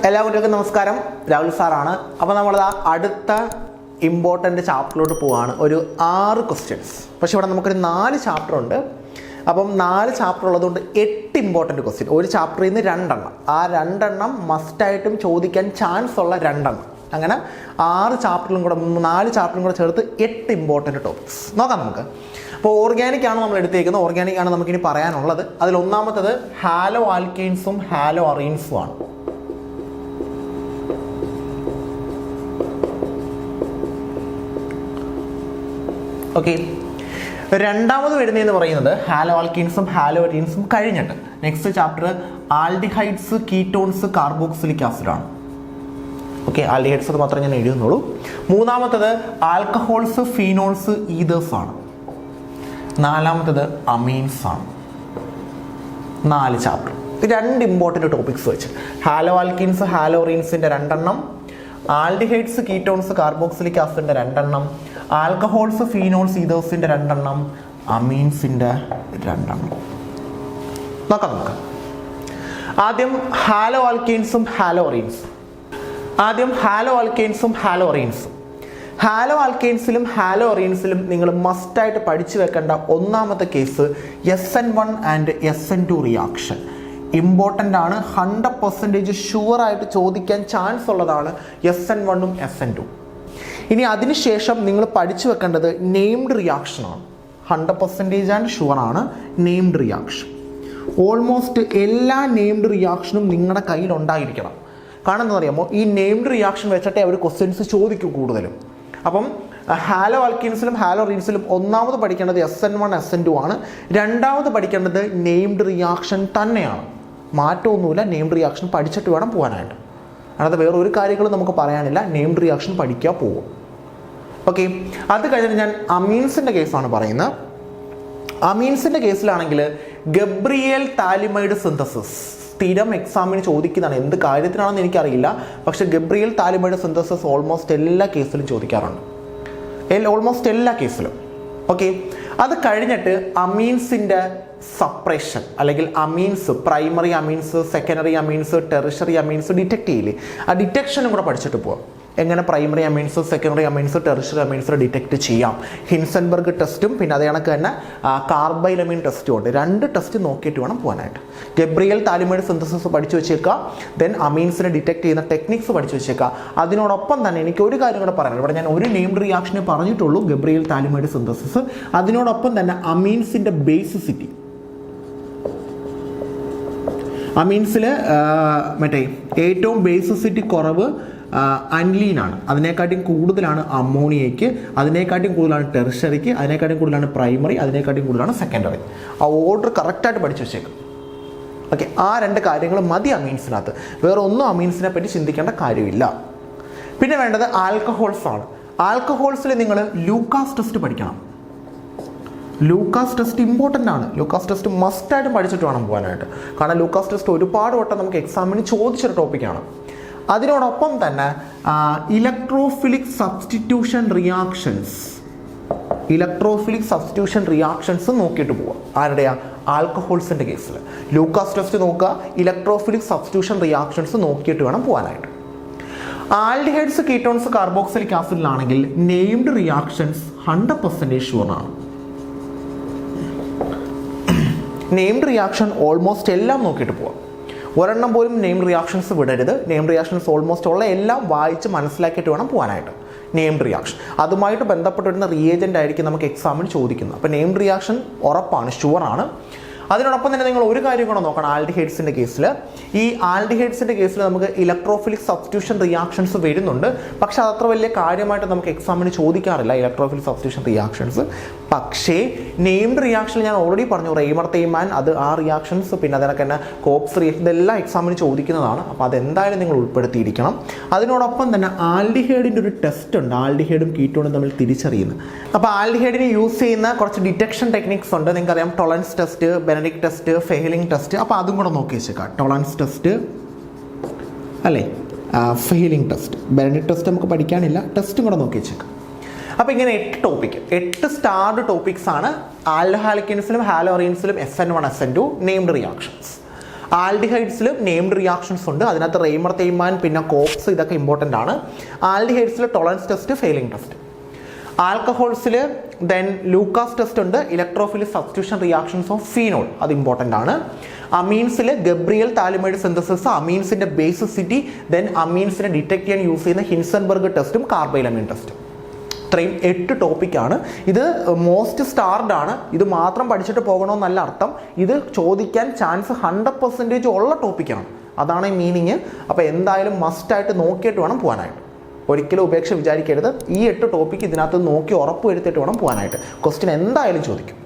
എല്ലാവർക്കും നമസ്കാരം. രാഹുൽ സാറാണ്. അപ്പോൾ നമ്മൾ അടുത്ത ഇമ്പോർട്ടൻ്റ് ചാപ്റ്ററിലോട്ട് പോവുകയാണ്. ഒരു 6 ക്വസ്റ്റ്യൻസ്. പക്ഷേ ഇവിടെ നമുക്കൊരു 4 ചാപ്റ്റർ ഉണ്ട്. അപ്പം 4 ചാപ്റ്റർ ഉള്ളതുകൊണ്ട് 8 ഇമ്പോർട്ടൻ്റ് ക്വസ്റ്റ്യൻ. ഒരു ചാപ്റ്ററിൽ നിന്ന് 2 എണ്ണം. ആ 2 എണ്ണം മസ്റ്റായിട്ടും ചോദിക്കാൻ ചാൻസ് ഉള്ള 2 എണ്ണം. അങ്ങനെ 4 ചാപ്റ്ററിലും കൂടെ ചേർത്ത് 8 ഇമ്പോർട്ടൻ്റ് ടോപ്പിക്സ് നോക്കാം നമുക്ക്. അപ്പോൾ ഓർഗാനിക് ആണ് നമ്മൾ എടുത്തേക്കുന്നത്. ഓർഗാനിക് ആണ് നമുക്കിനി പറയാനുള്ളത്. അതിൽ ഒന്നാമത്തത് ഹാലോ ആൽക്കെയിൻസും ഹാലോ അറീൻസും ആണ്. ഓക്കെ, രണ്ടാമത് വരുന്നതെന്ന് പറയുന്നത് ഹാലോ ആൽക്കീൻസും ഹാലോ അറീൻസും കഴിഞ്ഞിട്ട് next chapter aldehydes, ketones, carboxylic acid ആണ്. ഓക്കെ, ആൽഡിഹൈഡ്സ് അത് മാത്രമേ ഞാൻ എഴുതുന്നുള്ളൂ. മൂന്നാമത്തത് ആൽക്കഹോൾസ്, ഫീനോൾസ്, ഈതേഴ്സ് ആണ്. നാലാമത്തത് അമീൻസ് ആണ്. 4 ചാപ്റ്റർ. 2 ഇമ്പോർട്ടൻ്റ് ടോപ്പിക്സ് വെച്ച് ഹാലോ ആൽക്കീൻസ്, ഹാലോ അറീൻസിൻ്റെ 2 എണ്ണം, ആൽഡിഹൈഡ്സ്, കീറ്റോൺസ്, കാർബോക്സിലിക് ആസിഡിൻ്റെ 2 എണ്ണം, ആൽക്കഹോൾസ്, ഫീനോൾസ്, ഈതേഴ്സിൻ്റെ 2 എണ്ണം, അമീൻസിൻ്റെ 2 എണ്ണം നോക്കാം നമുക്ക്. ആദ്യം ഹാലോ ആൽക്കെയിൻസും ഹാലോ അറീൻസും. ഹാലോ ആൽക്കെയിൻസിലും ഹാലോ അറീൻസിലും നിങ്ങൾ മസ്റ്റായിട്ട് പഠിച്ചു വെക്കേണ്ട ഒന്നാമത്തെ case SN1 and SN2 reaction. Important ആണ്. 100% ഷുവറായിട്ട് ചോദിക്കാൻ ചാൻസ് ഉള്ളതാണ് SN1ഉം SN2. ഇനി അതിനുശേഷം നിങ്ങൾ പഠിച്ചു വെക്കേണ്ടത് നെയിംഡ് റിയാക്ഷനാണ്. 100% ആൻഡ് ഷുവറാണ് നെയിംഡ് റിയാക്ഷൻ. ഓൾമോസ്റ്റ് എല്ലാ നെയിംഡ് റിയാക്ഷനും നിങ്ങളുടെ കയ്യിൽ ഉണ്ടായിരിക്കണം. കാരണം എന്താ അറിയാമോ, ഈ നെയിംഡ് റിയാക്ഷൻ വെച്ചിട്ടേ അവർ ക്വസ്റ്റ്യൻസ് ചോദിക്കൂ കൂടുതലും. അപ്പം ഹാലോ ആൽക്കീൻസിലും ഹാലോ അറീൻസിലും ഒന്നാമത് പഠിക്കേണ്ടത് SN1 SN2 ആണ്. രണ്ടാമത് പഠിക്കേണ്ടത് നെയിംഡ് റിയാക്ഷൻ തന്നെയാണ്. മാറ്റമൊന്നുമില്ല. നെയിംഡ് റിയാക്ഷൻ പഠിച്ചിട്ട് വേണം പോകാനായിട്ട്. അല്ലാതെ വേറെ ഒരു കാര്യങ്ങളും നമുക്ക് പറയാനില്ല. നെയിംഡ് റിയാക്ഷൻ പഠിക്കാൻ പോകും. ഓക്കെ, അത് കഴിഞ്ഞിട്ട് ഞാൻ അമീൻസിൻ്റെ കേസാണ് പറയുന്നത്. അമീൻസിൻ്റെ കേസിലാണെങ്കിൽ ഗബ്രിയേൽ താലിമൈഡ് സിന്തസിസ് സ്ഥിരം എക്സാമിന് ചോദിക്കുന്നതാണ്. എന്ത് കാര്യത്തിനാണെന്ന് എനിക്കറിയില്ല. പക്ഷെ ഗബ്രിയേൽ താലിമൈഡ് സിന്തസിസ് ഓൾമോസ്റ്റ് എല്ലാ കേസിലും ചോദിക്കാറുണ്ട്. ഓൾമോസ്റ്റ് എല്ലാ കേസിലും. ഓക്കെ, അത് കഴിഞ്ഞിട്ട് അമീൻസിൻ്റെ സപ്രഷൻ അല്ലെങ്കിൽ amines, primary amines, secondary amines, tertiary amines detect ചെയ്യില്ലേ, ആ ഡിറ്റക്ഷനും കൂടെ പഠിച്ചിട്ട് പോവാം. എങ്ങനെ primary amines, secondary amines, tertiary amines detect ചെയ്യാം. ഹിൻസൻബർഗ് ടെസ്റ്റും പിന്നെ അതേ കണക്ക് തന്നെ കാർബൈലമീൻ ടെസ്റ്റും ഉണ്ട്. 2 ടെസ്റ്റ് നോക്കിയിട്ട് വേണം പോകാനായിട്ട്. ഗബ്രിയേൽ താലിമൈഡ് സിന്തസിസ് പഠിച്ചു വെച്ചേക്കുക. ദെൻ അമീൻസിനെ ഡിറ്റക്ട് ചെയ്യുന്ന ടെക്നിക്സ് പഠിച്ചു വെച്ചേക്കുക. അതിനോടൊപ്പം തന്നെ എനിക്ക് ഒരു കാര്യം കൂടെ പറയാനുള്ളൂ. ഇവിടെ ഞാൻ ഒരു നെയിംഡ് റിയാക്ഷനെ പറഞ്ഞിട്ടുള്ളൂ, ഗബ്രിയേൽ താലിമൈഡ് സിന്തസിസ്. അതിനോടൊപ്പം തന്നെ അമീൻസിൻ്റെ ബേസിസിറ്റി. അമീൻസിൽ മറ്റേ ഏറ്റവും ബേസിസിറ്റി കുറവ് അൻലീനാണ്. അതിനെക്കാട്ടിയും കൂടുതലാണ് അമോണിയയ്ക്ക്, അതിനെക്കാട്ടിയും കൂടുതലാണ് ടെറിഷറിക്ക്, അതിനെക്കാട്ടിയും കൂടുതലാണ് പ്രൈമറി, അതിനെക്കാട്ടിയും കൂടുതലാണ് സെക്കൻഡറി. ആ ഓർഡർ കറക്റ്റായിട്ട് പഠിച്ചു വെച്ചേക്കും. ഓക്കെ, ആ 2 കാര്യങ്ങൾ മതി അമീൻസിനകത്ത്. വേറെ ഒന്നും അമീൻസിനെ പറ്റി ചിന്തിക്കേണ്ട കാര്യമില്ല. പിന്നെ വേണ്ടത് ആൽക്കഹോൾസ് ആണ്. ആൽക്കഹോൾസിൽ നിങ്ങൾ ലൂക്കാസ് ടെസ്റ്റ് പഠിക്കണം. ലൂക്കാസ് ടെസ്റ്റ് ഇമ്പോർട്ടൻ്റ് ആണ്. ലൂക്കാസ് ടെസ്റ്റ് മസ്റ്റായിട്ടും പഠിച്ചിട്ട് വേണം പോകാനായിട്ട്. കാരണം ലൂക്കാസ് ടെസ്റ്റ് ഒരുപാട് വട്ടം നമുക്ക് എക്സാമിന് ചോദിച്ചൊരു ടോപ്പിക്കാണ്. അതിനോടൊപ്പം തന്നെ ഇലക്ട്രോഫിലിക് സബ്സ്റ്റിറ്റ്യൂഷൻ റിയാക്ഷൻസ് നോക്കിയിട്ട് പോവുക. ആരുടെയാ? ആൽക്കഹോൾസിൻ്റെ കേസിൽ ലൂക്കാസ് ടെസ്റ്റ് നോക്കുക. ഇലക്ട്രോഫിലിക് സബ്സ്റ്റിറ്റ്യൂഷൻ റിയാക്ഷൻസ് നോക്കിയിട്ട് വേണം പോകാനായിട്ട്. ആൽഡിഹൈഡ്സ്, കീറ്റോൺസ്, കാർബോക്സിലിക് ആസിഡിലാണെങ്കിൽ നെയിംഡ് റിയാക്ഷൻസ് 100% ഷുവറാണ്. നെയിംഡ് റിയാക്ഷൻ ഓൾമോസ്റ്റ് എല്ലാം നോക്കിയിട്ട് പോവാം. ഒരെണ്ണം പോലും നെയിംഡ് റിയാക്ഷൻസ് വിടരുത്. നെയിംഡ് റിയാക്ഷൻസ് ഓൾമോസ്റ്റ് ഉള്ള എല്ലാം വായിച്ച് മനസ്സിലാക്കിയിട്ട് വേണം പോകാനായിട്ട്. നെയിംഡ് റിയാക്ഷൻ അതുമായിട്ട് ബന്ധപ്പെട്ട് വരുന്ന റിയേജൻ്റ് ആയിരിക്കും നമുക്ക് എക്സാമിന് ചോദിക്കുന്നത്. അപ്പോൾ നെയിംഡ് റിയാക്ഷൻ ഉറപ്പാണ്, ഷുവറാണ്. അതിനോടൊപ്പം തന്നെ നിങ്ങൾ ഒരു കാര്യം കൂടെ നോക്കണം. ആൽഡിഹൈഡ്സിൻ്റെ കേസിൽ നമുക്ക് ഇലക്ട്രോഫിലിക് സബ്സ്റ്റിറ്റ്യൂഷൻ റിയാക്ഷൻസ് വരുന്നുണ്ട്. പക്ഷെ അതത്ര വലിയ കാര്യമായിട്ട് നമുക്ക് എക്സാമിന് ചോദിക്കാറില്ല ഇലക്ട്രോഫിലിക് സബ്സ്റ്റിറ്റ്യൂഷൻ റിയാക്ഷൻസ്. പക്ഷേ നെയിംഡ് റിയാക്ഷൻ ഞാൻ ഓൾറെഡി പറഞ്ഞു, റെയ്മർ തെയ്മാൻ, അത് ആ റിയാക്ഷൻസ്, പിന്നെ അതിനൊക്കെ തന്നെ കോപ്സ് റിയാക്ഷൻ, ഇതെല്ലാം എക്സാമിന് ചോദിക്കുന്നതാണ്. അപ്പോൾ അതെന്തായാലും നിങ്ങൾ ഉൾപ്പെടുത്തിയിരിക്കണം. അതിനോടൊപ്പം തന്നെ ആൽഡിഹൈഡിൻ്റെ ഒരു ടെസ്റ്റ് ഉണ്ട്. ആൽഡിഹൈഡും കീറ്റോണും തമ്മിൽ തിരിച്ചറിയുന്നത്. അപ്പോൾ ആൽഡിഹൈഡിനെ യൂസ് ചെയ്യുന്ന കുറച്ച് ഡിറ്റക്ഷൻ ടെക്നിക്സ് ഉണ്ട്. നിങ്ങൾക്കറിയാം, Tollens test, Benedict test, Fehling test. അപ്പോൾ അതും കൂടെ നോക്കി വെച്ചേക്കാം. ടോളറൻസ് ടെസ്റ്റ് അല്ലേ, ഫെഹിലിംഗ് ടെസ്റ്റ്, ബെനഡിക്ട് ടെസ്റ്റ് നമുക്ക് പഠിക്കാനില്ല, ടെസ്റ്റും കൂടെ നോക്കി വെച്ചേക്കാം. അപ്പോൾ ഇങ്ങനെ 8 സ്റ്റാർഡ് ടോപ്പിക്സ് ആണ് ആൽഡിഹൈഡ്സിലും ഹാലോ അറീൻസിലും SN1 SN2 നെയിംഡ് റിയാക്ഷൻസ്. ആൽഡിഹൈഡ്സിൽ നെയിംഡ് റിയാക്ഷൻസ് ഉണ്ട്. അതിനകത്ത് റെയ്മർ തെയ്മാൻ പിന്നെ കോപ്സ് ഇതൊക്കെ ഇമ്പോർട്ടൻ്റ് ആണ്. ആൽഡിഹൈഡ്സിൽ ടോളറൻസ് ടെസ്റ്റ്, ഫെയിലിംഗ് ടെസ്റ്റ്. ആൽക്കഹോൾസിൽ ദെൻ ലൂക്കാസ് ടെസ്റ്റ് ഉണ്ട്, electrophilic substitution reactions of phenol, അത് ഇമ്പോർട്ടൻ്റ് ആണ്. അമീൻസിൽ ഗബ്രിയൽ താലിമൈഡ് സിന്തസിസ്, അമീൻസിൻ്റെ ബേസിസിറ്റി, ദെൻ അമീൻസിനെ ഡിറ്റക്ട് ചെയ്യാൻ യൂസ് ചെയ്യുന്ന ഹിൻസൻബർഗ് ടെസ്റ്റും കാർബൈലമീൻ ടെസ്റ്റും. ഇത്രയും 8 ടോപ്പിക്കാണ്. ഇത് മോസ്റ്റ് സ്റ്റാർഡ് ആണ്. ഇത് മാത്രം പഠിച്ചിട്ട് പോകണമെന്നല്ല അർത്ഥം. ഇത് ചോദിക്കാൻ ചാൻസ് 100% ഉള്ള ടോപ്പിക്കാണ്. അതാണ് ഈ മീനിങ്. അപ്പോൾ എന്തായാലും മസ്റ്റായിട്ട് നോക്കിയിട്ട് വേണം പോകാനായിട്ട്. ഒരിക്കലും ഉപേക്ഷ വിചാരിക്കരുത്. ഈ 8 ടോപ്പിക്ക് ഇതിനകത്ത് നോക്കി ഉറപ്പ് വരുത്തിയിട്ട് വേണം പോകാനായിട്ട്. ക്വസ്റ്റ്യൻ എന്തായാലും ചോദിക്കും.